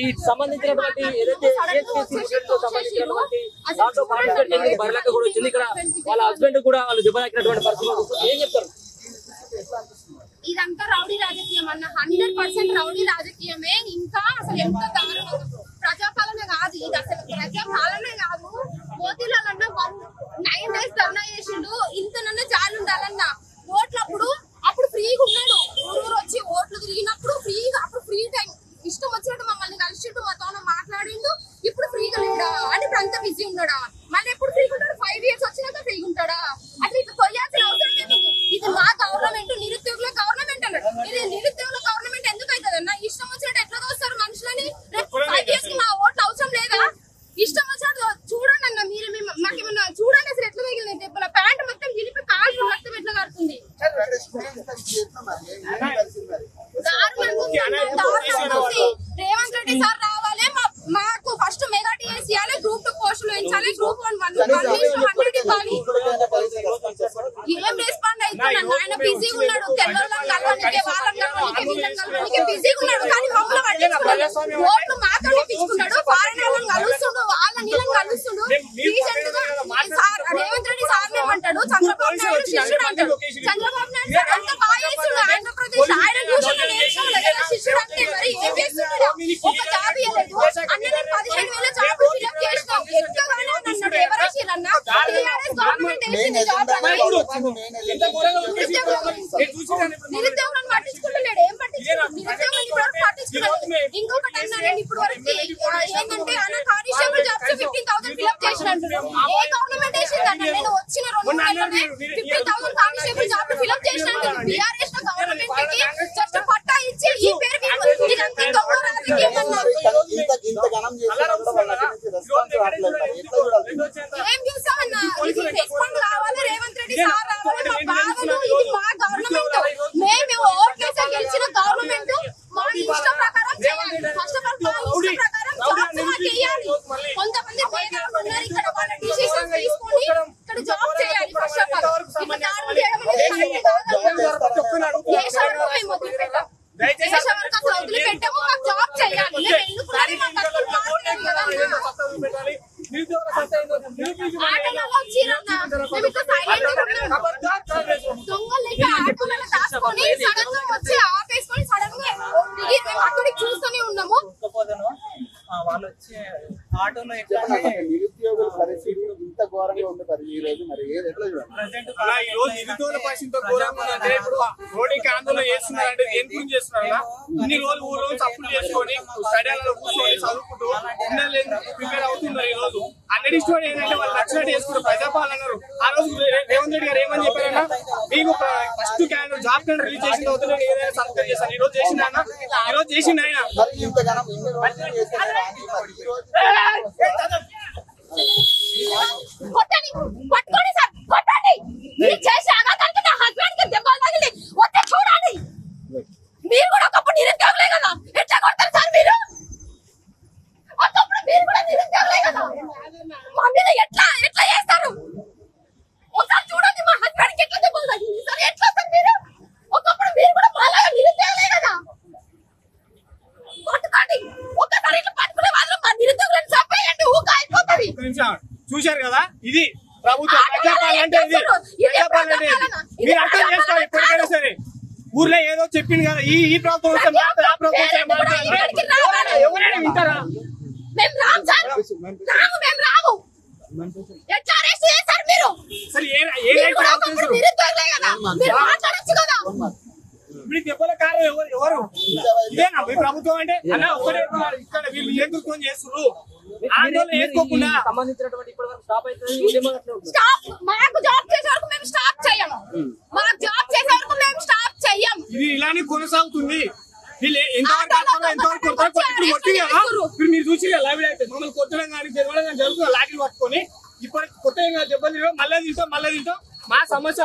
ఈ సంబంధించినటువంటి ఏదైతే సంబంధించినటువంటి దాంట్లో పార్టిసిపేట్ చేసిన బరిలక్క కూడా వచ్చింది. ఇక్కడ వాళ్ళ హస్బెండ్ కూడా వాళ్ళు దిబ్బనటువంటి పరిస్థితి ఏం చెప్తారు? ఇదంతా రౌడీ రాజకీయం అన్న, 100% రౌడీ రాజకీయమే. ఇంకా అసలు ఎంత దారుణం, ప్రజాపాలన కాదు ఇది, అసలు ప్రజాపాలనే కాదు. మోతీలాలన్న 9 days ధర్నా చేసిండు, ఇంతనన్నా జాలి ఉండాలన్న. ఓట్లప్పుడు అప్పుడు ఫ్రీగా ఉన్నాడు, ఊరు వచ్చి ఓట్లు తిరిగినప్పుడు ఫ్రీగా, అప్పుడు ఫ్రీ టైం ఇష్టం వచ్చినట్టు మమ్మల్ని కలిసిండు, మాతో మాట్లాడిండు. ఇప్పుడు ఫ్రీగా లేడా అంటే ఇప్పుడు అంతా బిజీ ఉన్నాడా? మళ్ళీ ఎప్పుడు ఫ్రీగా ఉంటాడు? 5 years వచ్చినాక ఫ్రీగా ఉంటాడా? అట్లా ఇట్లా కొయ్యాల్సిన అవసరం లేదు. ఇది మా గవర్నమెంట్, నిరుద్యోగుల గవర్నమెంట్ అన్నాడు. ఇది నిరుద్యోగుల గవర్నమెంట్ ఎందుకు అవుతుంది అన్న? ఇష్టం వచ్చినట్టు ఎట్లా చూస్తారు మనుషులని? 5 years కి మా ఓట్లు అవసరం లేదా? ఇష్టం వచ్చినట్టు చూడండి అన్న, మీరు మాకేమన్నా చూడండి అసలు ఎట్లా మిగిలిన దెబ్బల ప్యాంట్ మొత్తం గిలిపి కాళ్ళు రక్తం ఎట్లా కారుతుంది. రేవంత్ రెడ్డి సార్ రావాలి, మాకు ఫస్ట్ మెగా టీఎస్ ఇవ్వాలి, గ్రూప్ 2 పోస్టులు పెంచాలి, గ్రూప్ 1 100 ఇవ్వాలి. ఏం రెస్పాండ్ అవుతున్నాడు? ఆయన బిజీగా ఉన్నాడు, తెల్లవాళ్ళని కలవడానికి, వాళ్ళని కలవడానికి, వీళ్ళని కలవడానికి బిజీగా ఉన్నాడు. కానీ మమ్మల్ని పట్టించుకున్నాడు, ఓట్లు మాతో ఇప్పించుకున్నాడు, ఫారెన్ వాళ్ళని కలుస్తుండు, వాళ్ళ నీళ్ళని కలుస్తుండు. రీసెంట్ గా రేవంత్ రెడ్డి సార్ ఏమంటాడు? చంద్రబాబు నాయుడు శిష్యుడు అంటాడు. చంద్రబాబు నాయుడు సార్ అంతా బాగా చేస్తుండు ఆంధ్రప్రదేశ్, ఆయన చూసిన శిష్యుడు అంటే మరి ఏం చేస్తున్నాడు? ఒక జాబ్ ఇవ్వలేదు అన్న, 15,000 జాబ్ ఫిల్అప్ చేసినాం, ఎక్కగానే అన్నాడు. ఎవరేసిరన్న? టీఆర్ఎస్ గవర్నమెంట్ వేసింది జాబ్. నిరుద్యోగులను పట్టించుకుంటున్నాడు, ఏం పట్టించుకున్నాడు? నిరుద్యోగులు ఇప్పుడు పట్టించుకున్నాడు. ఇంకొకటి అన్నాడు, ఇప్పుడు వరకు ఏంటంటే అన్న కానిస్టేబుల్ జాబ్స్ 15,000 ఫిల్అప్ చేసినట్టు. ఏ గవర్నమెంట్ వేసిందన్న? నేను వచ్చిన 2 నెలల్లోనే 15,000 కానిస్టేబుల్ జాబ్లు ఫిల్అప్ చేసినట్టు. బీఆర్ఎస్ గవర్నమెంట్ కి జస్ట్ పట్టా ఇచ్చి ఈ పేరు ఇదంతా దొంగ రాజకీయం అన్నారు. ఏం చూసామన్న? ఇది రెస్పాండ్ కావాలి, రేవంత్ రెడ్డి సార్ రావాలి. మా బాధలు, ఇది మా గవర్నమెంట్, మేము ఓట్లేసి గెలిచిన గవర్నమెంట్, మా ఇష్టం ప్రకారం చేయాలి. ఫస్ట్ ఆఫ్ ఆల్ మా ఇష్టం ప్రకారం జాబ్స్ మాకు ఇవ్వాలి. కొంతమంది పేదలు ఉన్నారు ఇక్కడ, వాళ్ళ డిసిషన్స్ తీసుకొని ఇక్కడ జాబ్ చేయాలి. ఫస్ట్ ఆఫ్ ఆల్ ఇక్కడ దాడులు చేయడం అనేది దేశాలను మేము వదిలిపెట్టాం, దేశవరకు అసలు వదిలిపెట్టాము. మాకు జాబ్ చేయాలి. మేము ఎందుకు మాకు అసలు మాట్లాడాలి కదా ఆటోలలో వచ్చిరన్నా, మేము ఇక్కడ సైలెంట్ గా ఉన్నాము. దొంగలు ఇక ఆటోలలో దాచుకొని సడన్ గా వచ్చి ఆపేసుకొని సడన్ గా దిగి మేము అక్కడికి చూస్తూనే ఉన్నాము. వాళ్ళు వచ్చే ఆటోలో నిరుద్యోగుల పరిస్థితి ఇంత ఘోరంగా ఉంది ఈ రోజు. మరి ఎట్లా చూడాలి? ఈ రోజు నిరుద్యోగుల పరిస్థితి ఘోరంగా ఉందంటే, ఇప్పుడు రోడ్డుకి ఆందోళన చేస్తున్నారంటే ఏం గురించి చేస్తున్నారు? ఇన్ని రోజులు ఊళ్ళో సప్పులు చేసుకొని స్టడీలలో కూర్చొని చదువుకుంటూ ప్రిపేర్ అవుతున్నారు. ఈ రోజు అన్నిటి స్టోరీ ఏంటంటే వాళ్ళు నచ్చినట్టు చేసుకుంటారు, ప్రజాపాలన అన్నారు. ఆ రోజు రేవంత్ రెడ్డి గారు ఏమని చెప్పారన్నా, మీకు first candidate job candidate release చేసిన తర్వాత నేను ఏదైనా సంతకం చేశాను. ఈ రోజు చేసిండు ఆయన, ఈ రోజు చేసిండు ఆయన. పట్టుకోండి సార్, కొట్టండి. మీరు చేసే ఆఘాతానికి నా హస్బెండ్ కి దెబ్బలు తగిలి వస్తే చూడండి. మీరు కూడా ఒకప్పుడు నిరుద్యోగులే కదా, ఎట్లా కొడతారు సార్ మీరు? ఒకప్పుడు మీరు కూడా నిరుద్యోగులే కదా, మా మీద ఎట్లా ఎట్లా చేస్తారు? ఒకసారి చూడండి మా హస్బెండ్ కి ఎట్లా దెబ్బలు తగిలి సార్. ఎట్లా సార్ మీరు? ఒకప్పుడు మీరు కూడా మాలాగా నిరుద్యోగులే కదా, కొట్టుకోండి. ఒక్కసారి ఇట్లా పట్టుకునే వాళ్ళు మా నిరుద్యోగులను చంపేయండి, ఊక అయిపోతుంది. చూశారు కదా, ఇది ప్రభుత్వం ప్రజాపాలన అంటే. ఇది ప్రజాపాలన అంటే మీరు అర్థం చేసుకోవాలి. ఎప్పటికైనా సరే ఊర్లో ఏదో చెప్పింది కదా, ఈ ప్రభుత్వం ఎవరైనా వింటారా? మేము రాము సార్, మేము రాము. ఎట్లా అరెస్ట్ చేశారు మీరు? నిరుద్యోగులే కదా, మీరు మాట్లాడచ్చు కదా. ఇప్పుడు దెబ్బల కారణం ఎవరు? ఇదేనా మీ ప్రభుత్వం అంటే? అలా ఒకటే ఇక్కడ వీళ్ళు ఎదుర్కొని చేస్తున్నారు. ఆందోళన చేసుకోకుండా సంబంధించినటువంటి మాకు జాబ్ చేసే వరకు మేము స్టాప్ చేయం. మాకు జాబ్ చేసే వరకు మేము స్టాప్ చేయం. ఇది ఇలానే కొనసాగుతుంది. వీళ్ళు ఎంతవరకు కొట్టి కదా, ఇప్పుడు మీరు చూసి లైవ్ అయితే మమ్మల్ని కొట్టడం కానీ గెలవడం కానీ జరుగుతుంది. లాఠీలు పట్టుకొని ఇప్పుడు కొత్త దెబ్బలు మళ్ళీ తింటాం. మా సమస్య